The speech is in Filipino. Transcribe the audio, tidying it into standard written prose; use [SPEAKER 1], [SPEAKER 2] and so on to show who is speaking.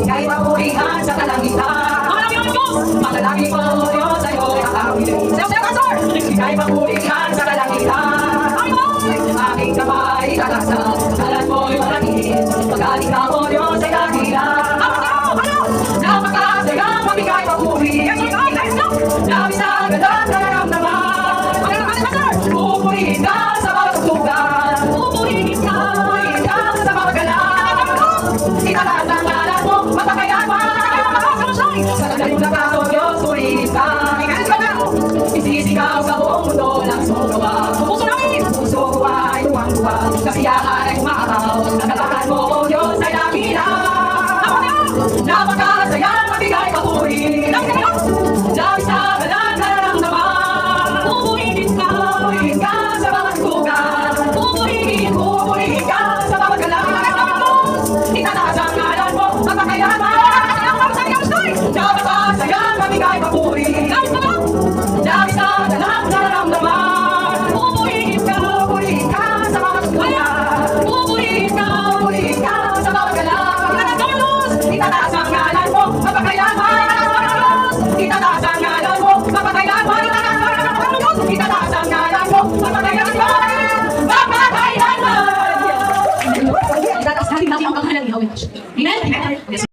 [SPEAKER 1] Ika'y papurihan sa kalangitan. Malalaki po Diyos sa'yo'y akawin. Ika'y papurihan sa kalangitan. Aking kamay kakasal, kalat mo'y malangin. Pagkaling ka mo Diyos ay dakilan. Napakasaya mabigay papuri. Labis na gandang nararamdaman. Pupurihin ka sa bawat sugat. Pupurihin ka sa bawat galang. Italahat ng alat mo, matakayan pa. Sa kagaling na kaso Diyos, purihin ka. Isisigaw sa buong mundo ng sugawa. Puso ko ay tuwang-tuwa, kasiyahan ay umakaw. Nagkatahan mo o Diyos ay dakilan. Napakasaya mabigay papuri.